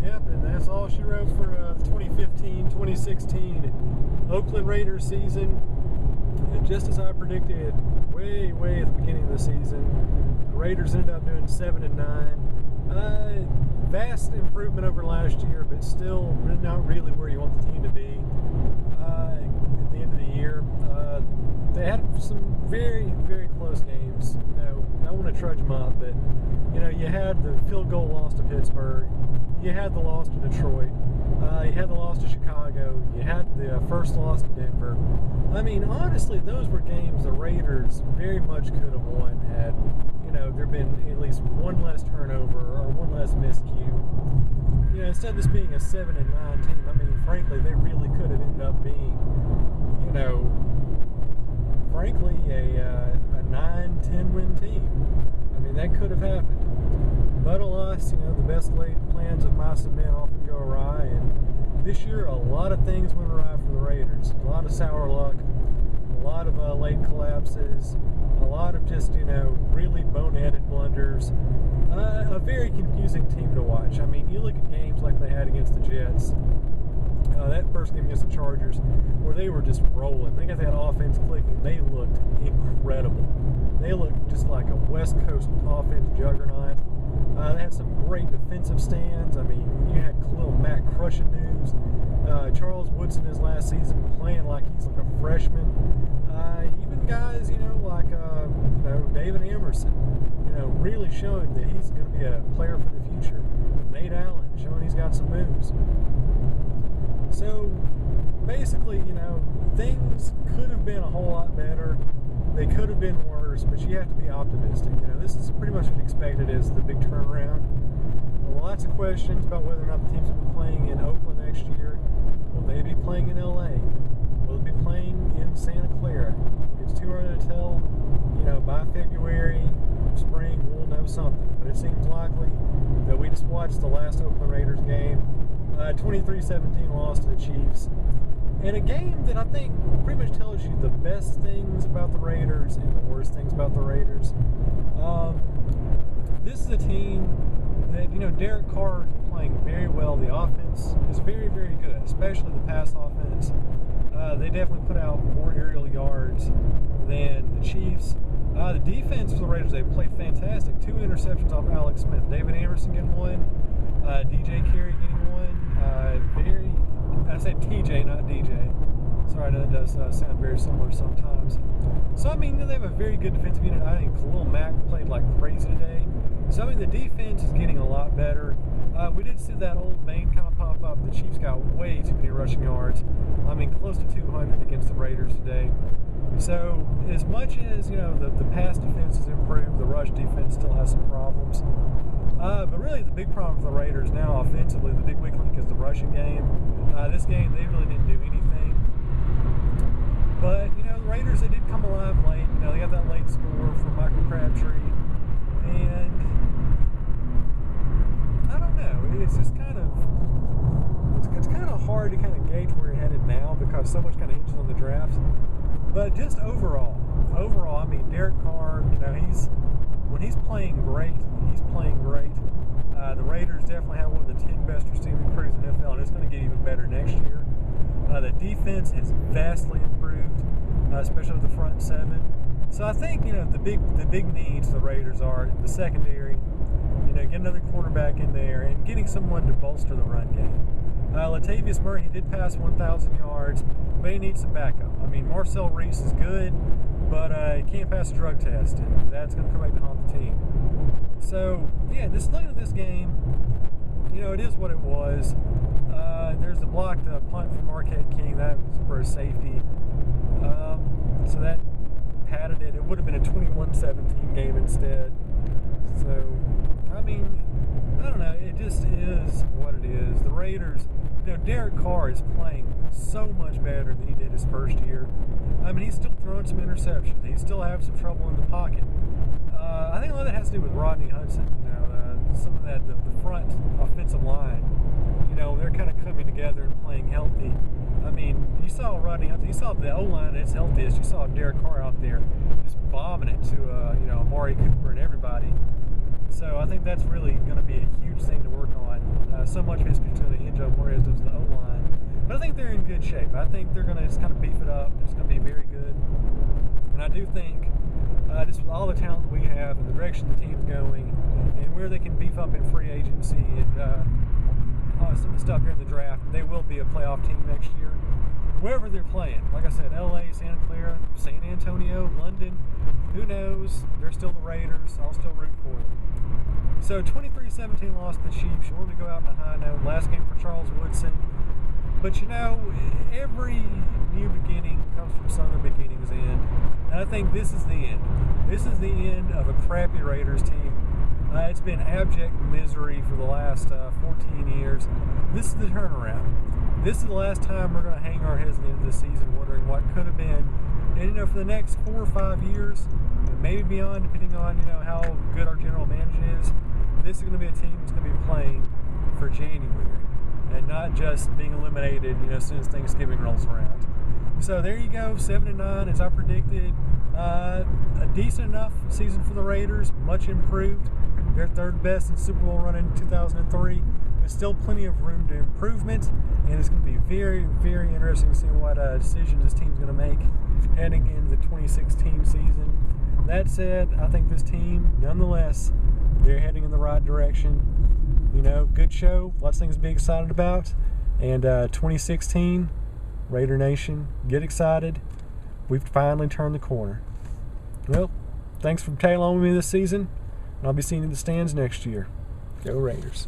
Yep, and that's all she wrote for the 2015-2016 Oakland Raiders season. And just as I predicted, way at the beginning of the season, the Raiders ended up doing 7-9. Vast improvement over last year, but still not really where you want the team to be at the end of the year. They had some very close games. I don't want to trudge them up, but you had the field goal loss to Pittsburgh, you had the loss to Detroit, you had the loss to Chicago, you had the first loss to Denver. I mean, honestly, those were games the Raiders very much could have won had there been at least one less turnover or one less miscue. Instead of this being a 7-9 team, I mean, frankly, they really could have ended up being, frankly, a 9-10 win team. I mean, that could have happened. But alas, the best laid plans of mice and men often go awry, and this year a lot of things went awry for the Raiders. A lot of sour luck, a lot of late collapses, a lot of just, really boneheaded blunders. A very confusing team to watch. I mean, you look at games like they had against the Jets. That first game against the Chargers, where they were just rolling. They got that offense clicking. They looked incredible. They looked just like a West Coast offense juggernaut. They had some great defensive stands. I mean, you had Khalil Mack crushing news. Charles Woodson his last season playing like he's like a freshman. Even guys, like David Emerson, really showing that he's going to be a player for the future. Nate Allen showing he's got some moves. So basically, things could have been a whole lot better. They could have been worse, but you have to be optimistic. This is pretty much what you expected as the big turnaround. Lots of questions about whether or not the teams will be playing in Oakland next year. Will they be playing in LA? Will they be playing in Santa Clara? It's too early to tell. By February, spring, we'll know something. But it seems likely that we just watched the last Oakland Raiders game. 23-17 loss to the Chiefs. And a game that I think pretty much tells you the best things about the Raiders and the worst things about the Raiders. This is a team that, Derek Carr is playing very well. The offense is very good, especially the pass offense. They definitely put out more aerial yards than the Chiefs. The defense for the Raiders, they played fantastic. 2 interceptions off Alex Smith. David Anderson getting one. DJ Carey getting one. I said TJ, not DJ. Sorry, that does sound very similar sometimes. So, I mean, they have a very good defensive unit. I think Khalil Mack played like crazy today. So, I mean, the defense is getting a lot better. We did see that old Bane kind of pop up. The Chiefs got way too many rushing yards. I mean, close to 200 against the Raiders today. So, as much as, the pass defense has improved, the rush defense still has some problems. But really, the big problem for the Raiders now offensively, the big weak link is the rushing game. This game, they really didn't do anything. But, the Raiders, they did come alive late. They got that late score from Michael Crabtree. And I don't know. It's just kind of, it's kind of hard to kind of gauge where you're headed now because so much kind of hinges on the draft. But just overall, I mean, Derek Carr, when he's playing great, he's playing great. The Raiders definitely have one of the 10 best receiving crews in the NFL, and it's going to get even better next year. The defense has vastly improved, especially with the front 7. So I think, the big needs the Raiders are the secondary, get another quarterback in there, and getting someone to bolster the run game. Latavius Murray, he did pass 1,000 yards, but he needs some backup. I mean, Marcel Reese is good, but he can't pass a drug test, and that's going to come back to haunt the team. So, yeah, just looking at this game, it is what it was. There's a blocked punt from Marquette King. That was for a safety. So that padded it. It would have been a 21-17 game instead. So, I mean, I don't know. It just is what it is. The Raiders, Derek Carr is playing so much better than he did his first year. I mean, he's still throwing some interceptions. He's still having some trouble in the pocket. I think a lot of that has to do with Rodney Hudson. Some of that, the front offensive line, they're kind of coming together and playing healthy. I mean, you saw Rodney Hudson, you saw the O-line at its healthiest. You saw Derek Carr out there just bombing it to, Amari Cooper and everybody. So I think that's really going to be a huge thing to work on. So much of it's going to hinge on Juarez does the O-line. But I think they're in good shape. I think they're going to just kind of beef it up. It's going to be very good. And I do think, just with all the talent we have and the direction the team's going, and where they can beef up in free agency and some of the stuff during the draft, they will be a playoff team next year. Wherever they're playing. Like I said, LA, Santa Clara, San Antonio, London, who knows? They're still the Raiders. I'll still root for them. So 23-17 loss to the Chiefs. You wanted to go out on a high note. Last game for Charles Woodson. But you know, every new beginning comes from some of the beginning's end. And I think this is the end. This is the end of a crappy Raiders team. It's been abject misery for the last 14 years. This is the turnaround. This is the last time we're going to hang our heads at the end of the season wondering what could have been. And, you know, for the next 4 or 5 years, and maybe beyond, depending on, you know, how good our general manager is, this is going to be a team that's going to be playing for January and not just being eliminated, you know, as soon as Thanksgiving rolls around. So there you go, 7-9, as I predicted. A decent enough season for the Raiders, much improved. They're third best in Super Bowl run in 2003. There's still plenty of room to improvement, and it's going to be very, very interesting to see what decisions this team's going to make heading into the 2016 season. That said, I think this team, nonetheless, they're heading in the right direction. You know, good show, lots of things to be excited about. And 2016, Raider Nation, get excited. We've finally turned the corner. Well, thanks for tailing on with me this season, and I'll be seeing you in the stands next year. Go Raiders.